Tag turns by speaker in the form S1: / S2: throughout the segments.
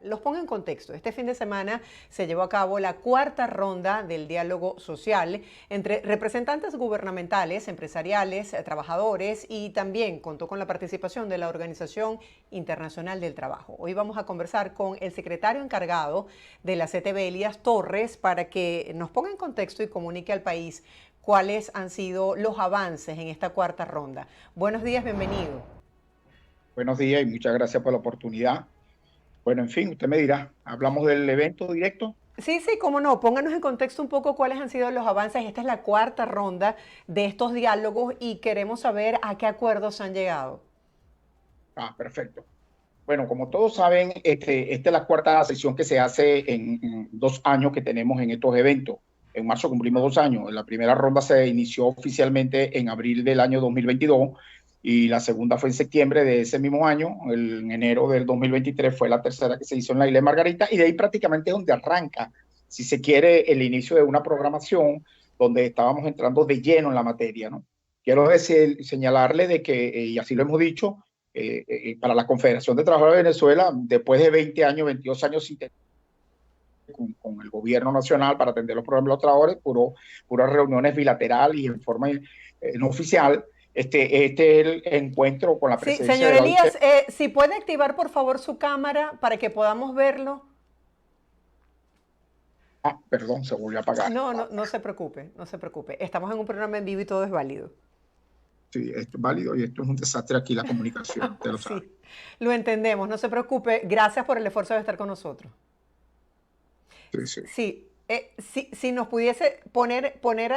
S1: Los pongo en contexto. Este fin de semana se llevó a cabo la cuarta ronda del diálogo social entre representantes gubernamentales, empresariales, trabajadores y también contó con la participación de la Organización Internacional del Trabajo. Hoy vamos a conversar con el secretario encargado de la CTB, Elías Torres, para que nos ponga en contexto y comunique al país cuáles han sido los avances en esta cuarta ronda. Buenos días, bienvenido.
S2: Buenos días y muchas gracias por la oportunidad. Bueno, en fin, usted me dirá, ¿hablamos del evento directo?
S1: Sí, sí, cómo no. Pónganos en contexto un poco cuáles han sido los avances. Esta es la cuarta ronda de estos diálogos y queremos saber a qué acuerdos han llegado.
S2: Perfecto. Bueno, como todos saben, esta es la cuarta sesión que se hace en 2 años que tenemos en estos eventos. En marzo cumplimos 2 años. La primera ronda se inició oficialmente en abril del año 2022 y la segunda fue en septiembre de ese mismo año. En enero del 2023 fue la tercera que se hizo en la isla de Margarita y de ahí prácticamente es donde arranca, si se quiere, el inicio de una programación donde estábamos entrando de lleno en la materia, ¿no? Quiero señalarle de que, y así lo hemos dicho, para la Confederación de Trabajadores de Venezuela, después de 20 años, 22 años con el gobierno nacional para atender los problemas de los trabajadores, puras reuniones bilaterales y en forma no oficial. Este es el encuentro con la
S1: Sí,
S2: presencia
S1: señor
S2: de la OIT.
S1: Elías, si puede activar por favor su cámara para que podamos verlo.
S2: Perdón, se volvió a apagar.
S1: No, no, no se preocupe, no se preocupe. Estamos en un programa en vivo y todo es válido.
S2: Sí, esto es válido y esto es un desastre aquí la comunicación, usted lo sabe.
S1: Sí, lo entendemos, no se preocupe. Gracias por el esfuerzo de estar con nosotros.
S2: Sí, sí.
S1: Sí, si nos pudiese poner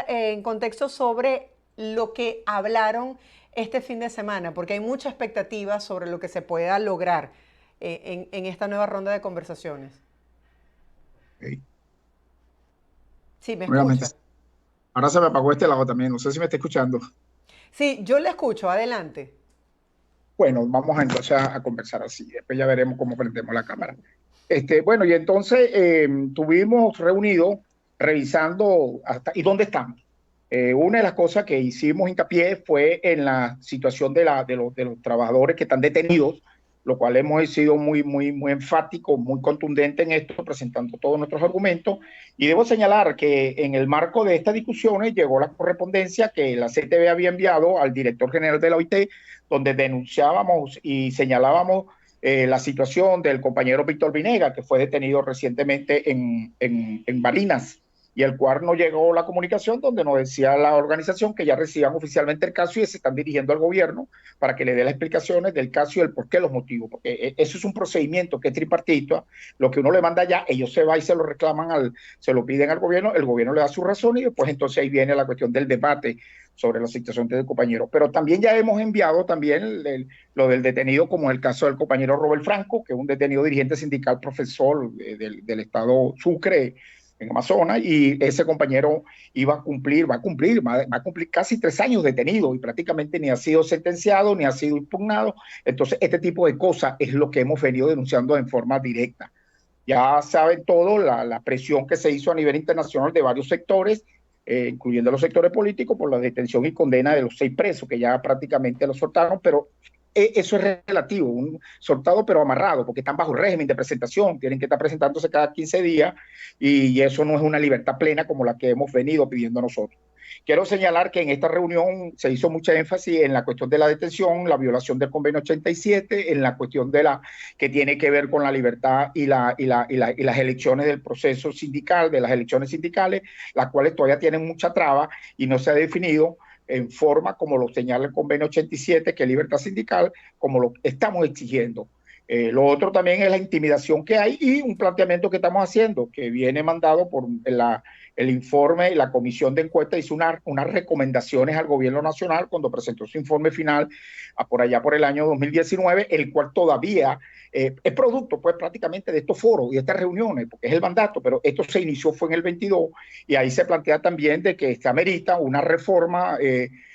S1: en contexto sobre lo que hablaron este fin de semana, porque hay mucha expectativa sobre lo que se pueda lograr en esta nueva ronda de conversaciones.
S2: Okay.
S1: Sí, ¿me
S2: Nuevamente,
S1: escucha?
S2: ahora se me apagó este lado también, no sé si me está escuchando.
S1: Sí, yo le escucho, adelante.
S2: Bueno, vamos entonces a conversar así, después ya veremos cómo prendemos la cámara. Bueno, y entonces tuvimos reunidos revisando hasta y dónde estamos. Una de las cosas que hicimos hincapié fue en la situación de los trabajadores que están detenidos, lo cual hemos sido muy enfáticos, muy contundentes en esto, presentando todos nuestros argumentos. Y debo señalar que en el marco de estas discusiones llegó la correspondencia que la CTB había enviado al director general de la OIT, donde denunciábamos y señalábamos la situación del compañero Víctor Vinega, que fue detenido recientemente en Barinas, y el cual nos llegó la comunicación donde nos decía la organización que ya recibían oficialmente el caso y se están dirigiendo al gobierno para que le dé las explicaciones del caso y el por qué, los motivos, porque eso es un procedimiento que es tripartito. Lo que uno le manda allá, ellos se van y se lo reclaman, se lo piden al gobierno, el gobierno le da su razón y después entonces ahí viene la cuestión del debate sobre la situación del compañero. Pero también ya hemos enviado también lo del detenido, como el caso del compañero Robert Franco, que es un detenido dirigente sindical profesor del estado Sucre, en Amazonas, y ese compañero va a cumplir casi 3 años detenido y prácticamente ni ha sido sentenciado ni ha sido impugnado. Entonces, este tipo de cosas es lo que hemos venido denunciando en forma directa. Ya saben todo la presión que se hizo a nivel internacional de varios sectores, incluyendo los sectores políticos, por la detención y condena de los 6 presos, que ya prácticamente los soltaron, pero eso es relativo, un soltado pero amarrado, porque están bajo régimen de presentación, tienen que estar presentándose cada 15 días y eso no es una libertad plena como la que hemos venido pidiendo nosotros. Quiero señalar que en esta reunión se hizo mucha énfasis en la cuestión de la detención, la violación del convenio 87, en la cuestión de la que tiene que ver con la libertad y las elecciones del proceso sindical, de las elecciones sindicales, las cuales todavía tienen mucha traba y no se ha definido en forma como lo señala el convenio 87, que es libertad sindical, como lo estamos exigiendo. Lo otro también es la intimidación que hay y un planteamiento que estamos haciendo, que viene mandado por el informe, la comisión de encuesta hizo unas recomendaciones al gobierno nacional cuando presentó su informe final por allá por el año 2019, el cual todavía es producto pues prácticamente de estos foros y de estas reuniones, porque es el mandato, pero esto se inició fue en el 22 y ahí se plantea también de que se amerita una reforma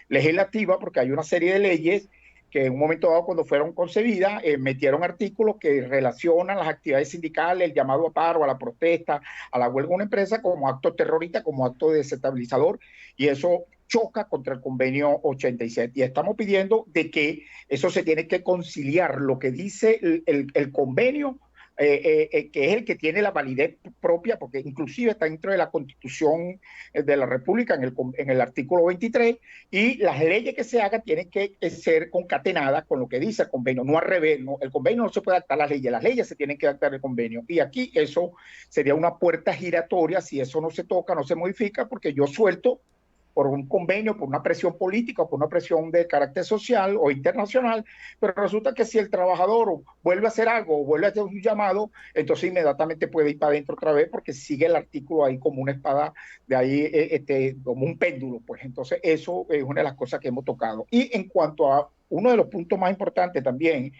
S2: legislativa porque hay una serie de leyes que en un momento dado cuando fueron concebidas metieron artículos que relacionan las actividades sindicales, el llamado a paro, a la protesta, a la huelga de una empresa como acto terrorista, como acto desestabilizador, y eso choca contra el convenio 87. Y estamos pidiendo de que eso se tiene que conciliar lo que dice el convenio que es el que tiene la validez propia, porque inclusive está dentro de la Constitución de la República en el artículo 23, y las leyes que se hagan tienen que ser concatenadas con lo que dice el convenio, no al revés. No, el convenio no se puede adaptar a las leyes se tienen que adaptar al convenio. Y aquí eso sería una puerta giratoria si eso no se toca, no se modifica, porque yo suelto por un convenio, por una presión política, por una presión de carácter social o internacional, pero resulta que si el trabajador vuelve a hacer algo o vuelve a hacer un llamado, entonces inmediatamente puede ir para adentro otra vez porque sigue el artículo ahí como una espada, de ahí como un péndulo. Pues entonces eso es una de las cosas que hemos tocado. Y en cuanto a uno de los puntos más importantes también,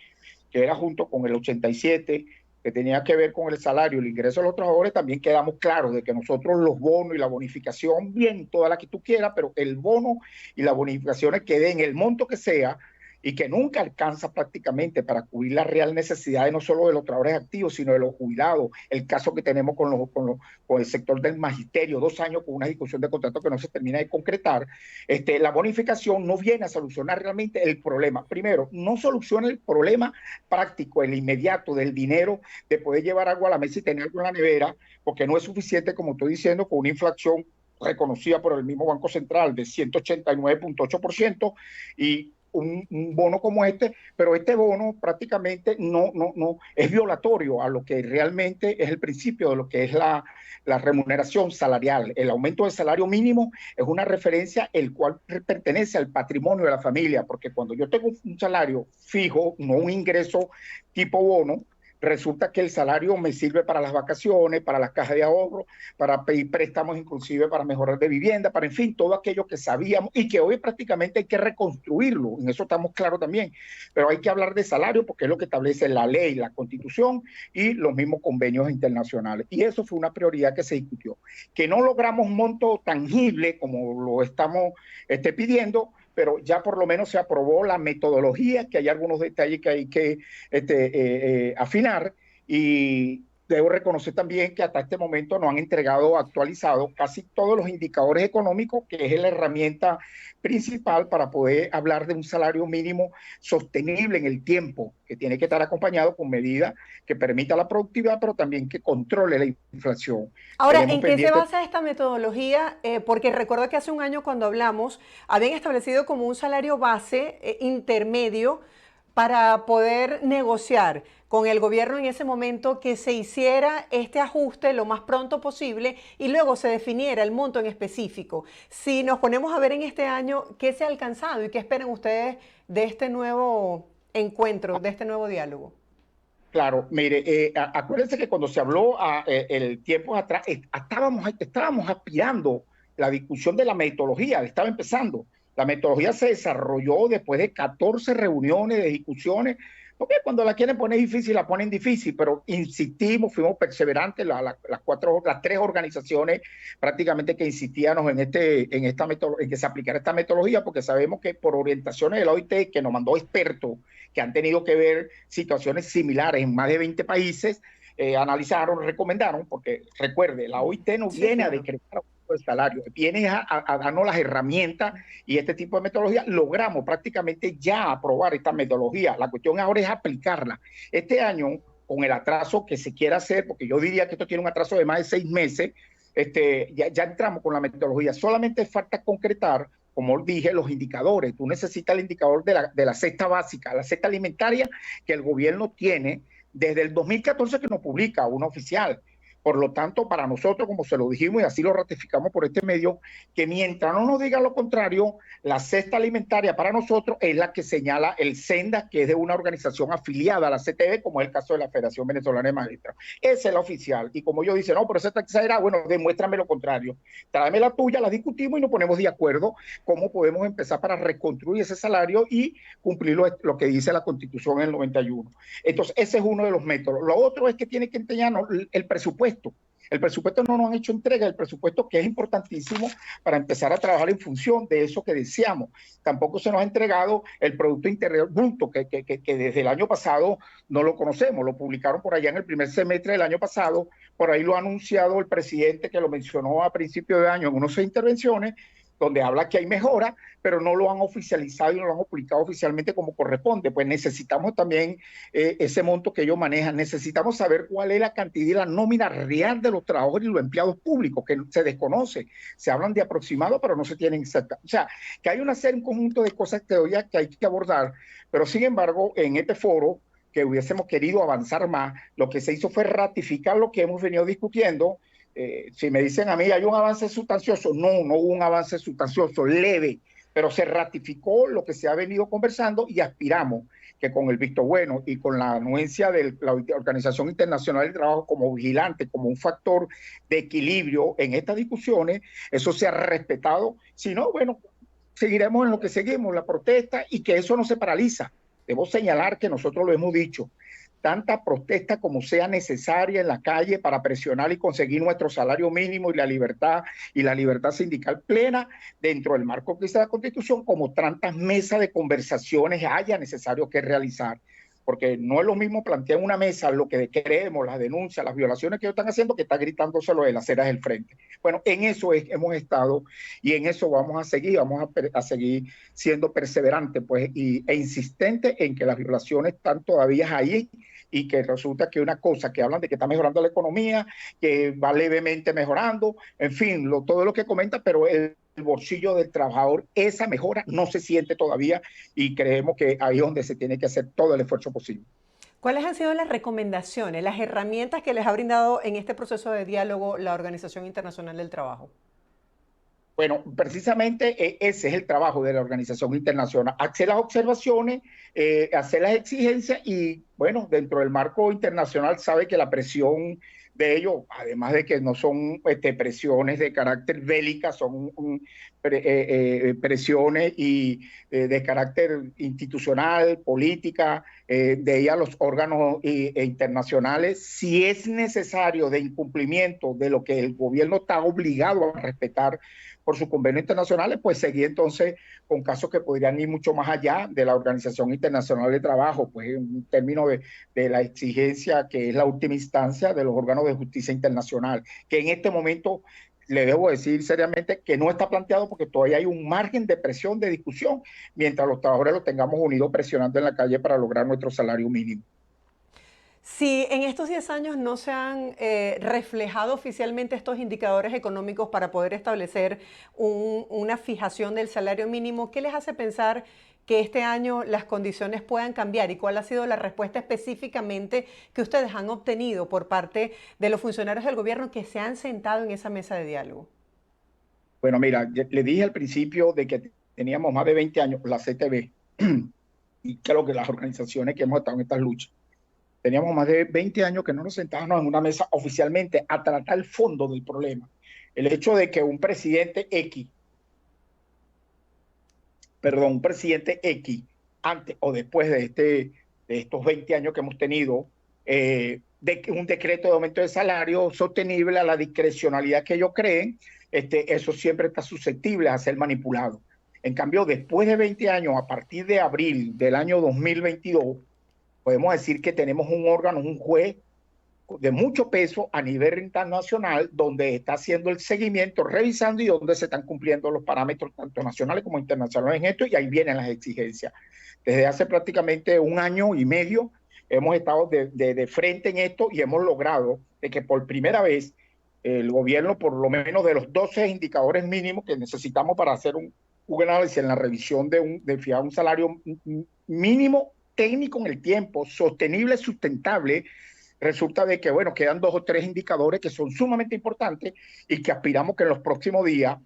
S2: que era junto con el 87, que tenía que ver con el salario, el ingreso de los trabajadores, también quedamos claros de que nosotros los bonos y la bonificación, bien, toda la que tú quieras, pero el bono y las bonificaciones que den el monto que sea, y que nunca alcanza prácticamente para cubrir las real necesidades no solo de los trabajadores activos, sino de los jubilados. El caso que tenemos con el sector del magisterio, 2 años con una discusión de contrato que no se termina de concretar. La bonificación no viene a solucionar realmente el problema. Primero, no soluciona el problema práctico, el inmediato del dinero, de poder llevar algo a la mesa y tener algo en la nevera, porque no es suficiente, como estoy diciendo, con una inflación reconocida por el mismo Banco Central de 189.8%, y un bono como este, pero este bono prácticamente no es violatorio a lo que realmente es el principio de lo que es la remuneración salarial. El aumento del salario mínimo es una referencia el cual pertenece al patrimonio de la familia, porque cuando yo tengo un salario fijo, no un ingreso tipo bono, resulta que el salario me sirve para las vacaciones, para las cajas de ahorro, para pedir préstamos inclusive para mejorar de vivienda, para en fin, todo aquello que sabíamos y que hoy prácticamente hay que reconstruirlo. En eso estamos claros también. Pero hay que hablar de salario porque es lo que establece la ley, la Constitución y los mismos convenios internacionales. Y eso fue una prioridad que se discutió. Que no logramos un monto tangible como lo estamos pidiendo, pero ya por lo menos se aprobó la metodología, que hay algunos detalles que hay que afinar, y debo reconocer también que hasta este momento nos han entregado actualizado casi todos los indicadores económicos, que es la herramienta principal para poder hablar de un salario mínimo sostenible en el tiempo, que tiene que estar acompañado con medidas que permitan la productividad, pero también que controle la inflación.
S1: Ahora, ¿en qué se basa esta metodología? Porque recuerdo que hace un año cuando hablamos, habían establecido como un salario base intermedio para poder negociar con el gobierno en ese momento que se hiciera este ajuste lo más pronto posible y luego se definiera el monto en específico. Si nos ponemos a ver en este año, ¿qué se ha alcanzado y qué esperan ustedes de este nuevo encuentro, de este nuevo diálogo?
S2: Claro, mire, acuérdense que cuando se habló el tiempo atrás, estábamos aspirando la discusión de la metodología, estaba empezando. La metodología se desarrolló después de 14 reuniones, de discusiones, porque cuando la quieren poner difícil, la ponen difícil, pero insistimos, fuimos perseverantes, las 3 organizaciones prácticamente que insistíamos en que se aplicara esta metodología, porque sabemos que por orientaciones de la OIT, que nos mandó expertos que han tenido que ver situaciones similares en más de 20 países, analizaron, recomendaron, porque recuerde, la OIT no viene a decretar el salario, viene a darnos las herramientas y este tipo de metodología. Logramos prácticamente ya aprobar esta metodología. La cuestión ahora es aplicarla. Este año, con el atraso que se quiera hacer, porque yo diría que esto tiene un atraso de más de 6 meses, ya entramos con la metodología. Solamente falta concretar, como dije, los indicadores. Tú necesitas el indicador de la cesta básica, la cesta alimentaria que el gobierno tiene desde el 2014 que nos publica una oficial. Por lo tanto, para nosotros, como se lo dijimos y así lo ratificamos por este medio, que mientras no nos digan lo contrario, la cesta alimentaria para nosotros es la que señala el SENDA, que es de una organización afiliada a la CTV, como es el caso de la Federación Venezolana de Magistrados. Esa es la oficial. Y como yo dice, no, pero esa está exagerada, bueno, demuéstrame lo contrario. Tráeme la tuya, la discutimos y nos ponemos de acuerdo cómo podemos empezar para reconstruir ese salario y cumplir lo que dice la Constitución en el 91. Entonces, ese es uno de los métodos. Lo otro es que tiene que enseñarnos el presupuesto. El presupuesto no nos han hecho entrega, el presupuesto que es importantísimo para empezar a trabajar en función de eso que deseamos. Tampoco se nos ha entregado el Producto Interior Bruto, que desde el año pasado no lo conocemos, lo publicaron por allá en el primer semestre del año pasado, por ahí lo ha anunciado el presidente, que lo mencionó a principio de año en unas intervenciones, donde habla que hay mejora, pero no lo han oficializado y no lo han publicado oficialmente como corresponde. Pues necesitamos también ese monto que ellos manejan. Necesitamos saber cuál es la cantidad y la nómina real de los trabajadores y los empleados públicos, que se desconoce. Se hablan de aproximado, pero no se tienen exacta. O sea, que hay una serie, un conjunto de cosas que hay que abordar, pero sin embargo, en este foro, que hubiésemos querido avanzar más, lo que se hizo fue ratificar lo que hemos venido discutiendo. Si me dicen a mí, ¿hay un avance sustancioso? No, no hubo un avance sustancioso, leve, pero se ratificó lo que se ha venido conversando y aspiramos que con el visto bueno y con la anuencia de la Organización Internacional del Trabajo como vigilante, como un factor de equilibrio en estas discusiones, eso sea respetado. Si no, bueno, seguiremos en lo que seguimos, la protesta, y que eso no se paraliza. Debo señalar que nosotros lo hemos dicho, tanta protesta como sea necesaria en la calle para presionar y conseguir nuestro salario mínimo y la libertad sindical plena dentro del marco que dice la Constitución, como tantas mesas de conversaciones haya necesario que realizar. Porque no es lo mismo plantear en una mesa lo que creemos, las denuncias, las violaciones que ellos están haciendo, que está gritándoselo de las aceras del frente. Bueno, en eso hemos estado y en eso vamos a seguir siendo perseverantes pues, e insistentes en que las violaciones están todavía ahí, y que resulta que una cosa que hablan de que está mejorando la economía, que va levemente mejorando, en fin, todo lo que comenta, pero el bolsillo del trabajador, esa mejora no se siente todavía, y creemos que ahí es donde se tiene que hacer todo el esfuerzo posible.
S1: ¿Cuáles han sido las recomendaciones, las herramientas que les ha brindado en este proceso de diálogo la Organización Internacional del Trabajo?
S2: Bueno, precisamente ese es el trabajo de la Organización Internacional, hacer las observaciones, hacer las exigencias y, bueno, dentro del marco internacional sabe que la presión de ellos, además de que no son presiones de carácter bélica, son presiones de carácter institucional, política, de ella los órganos internacionales, si es necesario de incumplimiento de lo que el gobierno está obligado a respetar por sus convenios internacionales, pues seguir entonces con casos que podrían ir mucho más allá de la Organización Internacional de Trabajo, pues en términos de la exigencia que es la última instancia de los órganos de justicia internacional, que en este momento le debo decir seriamente que no está planteado porque todavía hay un margen de presión, de discusión, mientras los trabajadores los tengamos unidos presionando en la calle para lograr nuestro salario mínimo.
S1: Si en estos 10 años no se han reflejado oficialmente estos indicadores económicos para poder establecer una fijación del salario mínimo, ¿qué les hace pensar que este año las condiciones puedan cambiar? ¿Y cuál ha sido la respuesta específicamente que ustedes han obtenido por parte de los funcionarios del gobierno que se han sentado en esa mesa de diálogo?
S2: Bueno, mira, le dije al principio de que teníamos más de 20 años, la CTB, y creo que las organizaciones que hemos estado en estas luchas, teníamos más de 20 años que no nos sentábamos en una mesa oficialmente a tratar el fondo del problema. El hecho de que un presidente X, antes o después de estos 20 años que hemos tenido, de un decreto de aumento de salario sostenible a la discrecionalidad que ellos creen, eso siempre está susceptible a ser manipulado. En cambio, después de 20 años, a partir de abril del año 2022, podemos decir que tenemos un órgano, un juez de mucho peso a nivel internacional, donde está haciendo el seguimiento, revisando y donde se están cumpliendo los parámetros tanto nacionales como internacionales en esto, y ahí vienen las exigencias. Desde hace prácticamente un año y medio hemos estado de frente en esto y hemos logrado de que por primera vez el gobierno, por lo menos de los 12 indicadores mínimos que necesitamos para hacer un análisis en la revisión de fijar un salario mínimo técnico en el tiempo, sostenible, sustentable, resulta de que, bueno, quedan 2 o 3 indicadores que son sumamente importantes y que aspiramos que en los próximos días,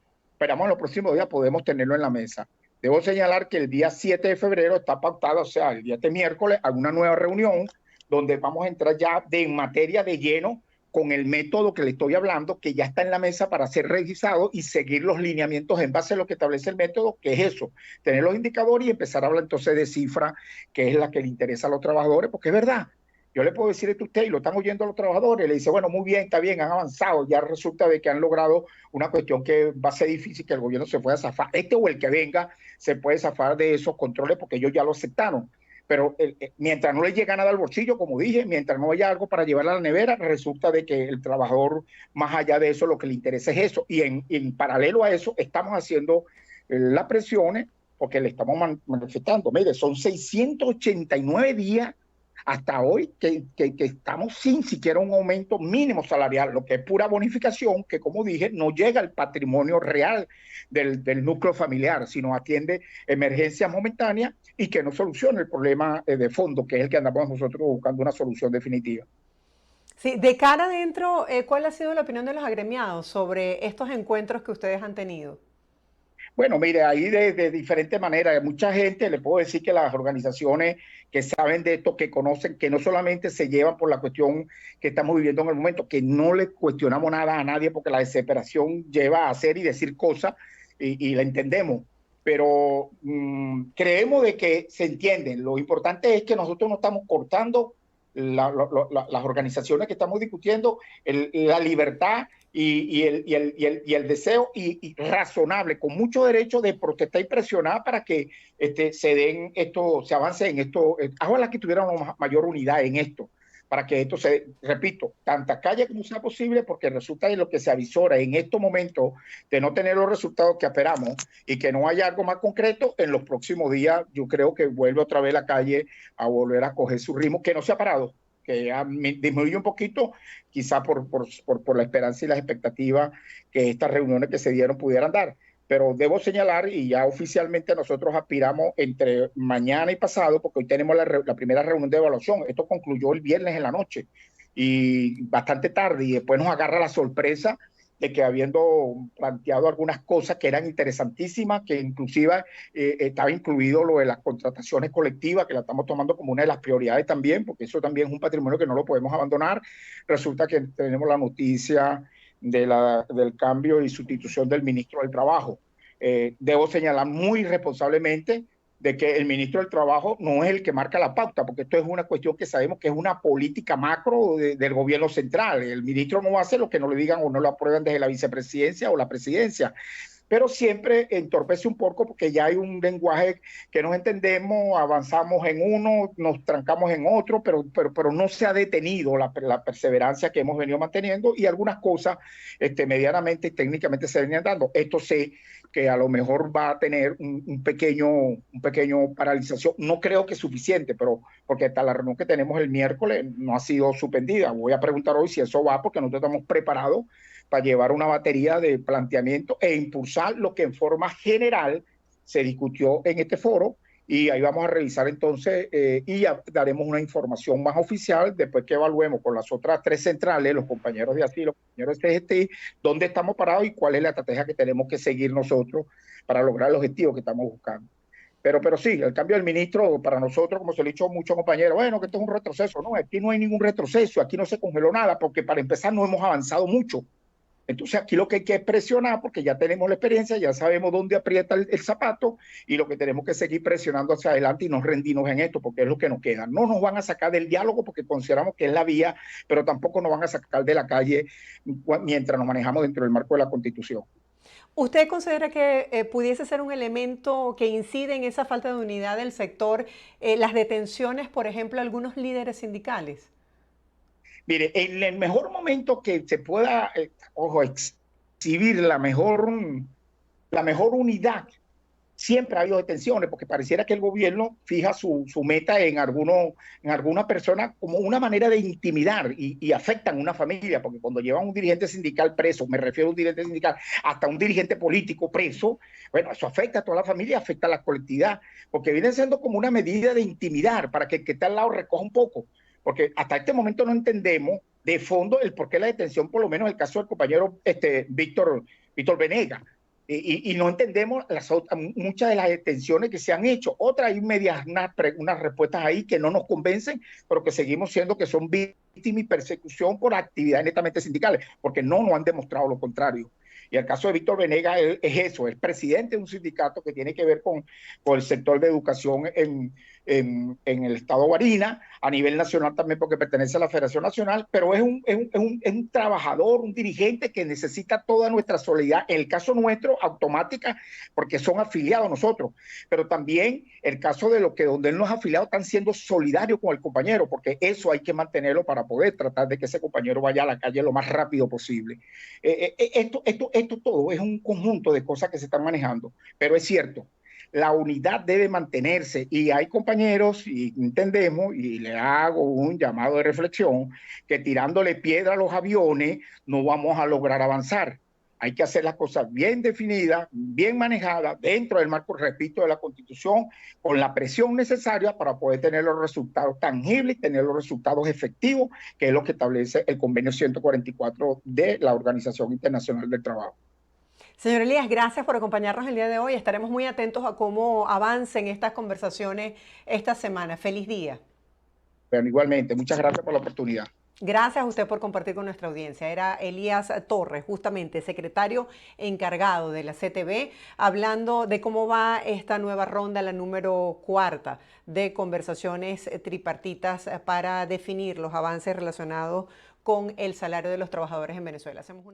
S2: podemos tenerlo en la mesa. Debo señalar que el día 7 de febrero está pautada, o sea, el día de miércoles, a una nueva reunión donde vamos a entrar ya en materia de lleno con el método que le estoy hablando, que ya está en la mesa para ser revisado y seguir los lineamientos en base a lo que establece el método, que es eso, tener los indicadores y empezar a hablar entonces de cifra, que es la que le interesa a los trabajadores, porque es verdad. Yo le puedo decir esto a usted y lo están oyendo los trabajadores, le dice, bueno, muy bien, está bien, han avanzado, ya resulta de que han logrado una cuestión que va a ser difícil que el gobierno se pueda zafar. O el que venga se puede zafar de esos controles porque ellos ya lo aceptaron. pero mientras no le llega nada al bolsillo, como dije, mientras no haya algo para llevar a la nevera, resulta de que el trabajador, más allá de eso, lo que le interesa es eso. Y en paralelo a eso, estamos haciendo las presiones, porque le estamos manifestando. Mire, son 689 días hasta hoy que estamos sin siquiera un aumento mínimo salarial, lo que es pura bonificación, que como dije, no llega al patrimonio real del núcleo familiar, sino atiende emergencias momentáneas y que no soluciona el problema de fondo, que es el que andamos nosotros buscando una solución definitiva.
S1: Sí, de cara adentro, ¿cuál ha sido la opinión de los agremiados sobre estos encuentros que ustedes han tenido?
S2: Bueno, mire, ahí de diferentes maneras, mucha gente, le puedo decir que las organizaciones que saben de esto, que conocen, que no solamente se llevan por la cuestión que estamos viviendo en el momento, que no le cuestionamos nada a nadie porque la desesperación lleva a hacer y decir cosas y la entendemos, pero creemos de que se entienden. Lo importante es que nosotros no estamos cortando las organizaciones que estamos discutiendo, la libertad y el deseo y razonable, con mucho derecho de protestar y presionar para que se den esto, se avance en esto. Ojalá que tuviera una mayor unidad en esto, para que esto se, repito, tanta calle como sea posible, porque resulta en lo que se avisora en estos momentos de no tener los resultados que esperamos y que no haya algo más concreto, en los próximos días yo creo que vuelve otra vez la calle a volver a coger su ritmo, que no se ha parado, que ya disminuye un poquito, quizá por la esperanza y las expectativas que estas reuniones que se dieron pudieran dar. Pero debo señalar, y ya oficialmente nosotros aspiramos entre mañana y pasado, porque hoy tenemos la primera reunión de evaluación. Esto concluyó el viernes en la noche y bastante tarde, y después nos agarra la sorpresa de que habiendo planteado algunas cosas que eran interesantísimas, que inclusive estaba incluido lo de las contrataciones colectivas, que la estamos tomando como una de las prioridades también, porque eso también es un patrimonio que no lo podemos abandonar. Resulta que tenemos la noticia del cambio y sustitución del ministro del Trabajo. Debo señalar muy responsablemente de que el ministro del Trabajo no es el que marca la pauta, porque esto es una cuestión que sabemos que es una política macro del gobierno central. El ministro no va a hacer lo que no le digan o no lo aprueban desde la vicepresidencia o la presidencia, pero siempre entorpece un poco porque ya hay un lenguaje que nos entendemos, avanzamos en uno, nos trancamos en otro, pero no se ha detenido la perseverancia que hemos venido manteniendo y algunas cosas medianamente y técnicamente se venían dando. Esto sé que a lo mejor va a tener un pequeño paralización, no creo que suficiente, pero porque hasta la reunión que tenemos el miércoles no ha sido suspendida. Voy a preguntar hoy si eso va, porque nosotros estamos preparados para llevar una batería de planteamientos e impulsar lo que en forma general se discutió en este foro, y ahí vamos a revisar entonces y ya daremos una información más oficial después que evaluemos con las otras tres centrales, los compañeros de asilo, los compañeros de CGT, dónde estamos parados y cuál es la estrategia que tenemos que seguir nosotros para lograr el objetivo que estamos buscando. Pero sí, el cambio del ministro para nosotros, como se lo he dicho a muchos compañeros, bueno, que esto es un retroceso. No, aquí no hay ningún retroceso, aquí no se congeló nada, porque para empezar no hemos avanzado mucho. Entonces aquí lo que hay que es presionar, porque ya tenemos la experiencia, ya sabemos dónde aprieta el zapato, y lo que tenemos que seguir presionando hacia adelante y no rendirnos en esto, porque es lo que nos queda. No nos van a sacar del diálogo porque consideramos que es la vía, pero tampoco nos van a sacar de la calle mientras nos manejamos dentro del marco de la Constitución.
S1: ¿Usted considera que pudiese ser un elemento que incide en esa falta de unidad del sector, las detenciones, por ejemplo, de algunos líderes sindicales?
S2: Mire, en el mejor momento que se pueda, exhibir la mejor unidad, siempre ha habido detenciones, porque pareciera que el gobierno fija su meta en alguna persona como una manera de intimidar y afectan a una familia, porque cuando llevan un dirigente sindical preso, me refiero a un dirigente sindical, hasta un dirigente político preso, bueno, eso afecta a toda la familia, afecta a la colectividad, porque viene siendo como una medida de intimidar para que el que está al lado recoja un poco, porque hasta este momento no entendemos de fondo el porqué de la detención, por lo menos el caso del compañero Víctor Venegas. Y no entendemos muchas de las detenciones que se han hecho. Otras hay unas respuestas ahí que no nos convencen, pero que seguimos siendo que son víctimas y persecución por actividades netamente sindicales, porque no nos han demostrado lo contrario. Y el caso de Víctor Venegas es eso, es presidente de un sindicato que tiene que ver con el sector de educación en el estado Guarina, a nivel nacional también porque pertenece a la Federación Nacional, pero es un trabajador, un dirigente que necesita toda nuestra solidaridad, en el caso nuestro, automática, porque son afiliados nosotros, pero también el caso de lo que donde él no es afiliado están siendo solidarios con el compañero, porque eso hay que mantenerlo para poder tratar de que ese compañero vaya a la calle lo más rápido posible. Esto todo es un conjunto de cosas que se están manejando, pero es cierto, la unidad debe mantenerse y hay compañeros, y entendemos, y le hago un llamado de reflexión, que tirándole piedra a los aviones no vamos a lograr avanzar. Hay que hacer las cosas bien definidas, bien manejadas, dentro del marco, repito, de la Constitución, con la presión necesaria para poder tener los resultados tangibles, tener los resultados efectivos, que es lo que establece el convenio 144 de la Organización Internacional del Trabajo.
S1: Señor Elías, gracias por acompañarnos el día de hoy. Estaremos muy atentos a cómo avancen estas conversaciones esta semana. Feliz día.
S2: Pero igualmente, muchas gracias por la oportunidad.
S1: Gracias a usted por compartir con nuestra audiencia. Era Elías Torres, justamente secretario encargado de la CTB, hablando de cómo va esta nueva ronda, la número 4 de conversaciones tripartitas para definir los avances relacionados con el salario de los trabajadores en Venezuela. Hacemos una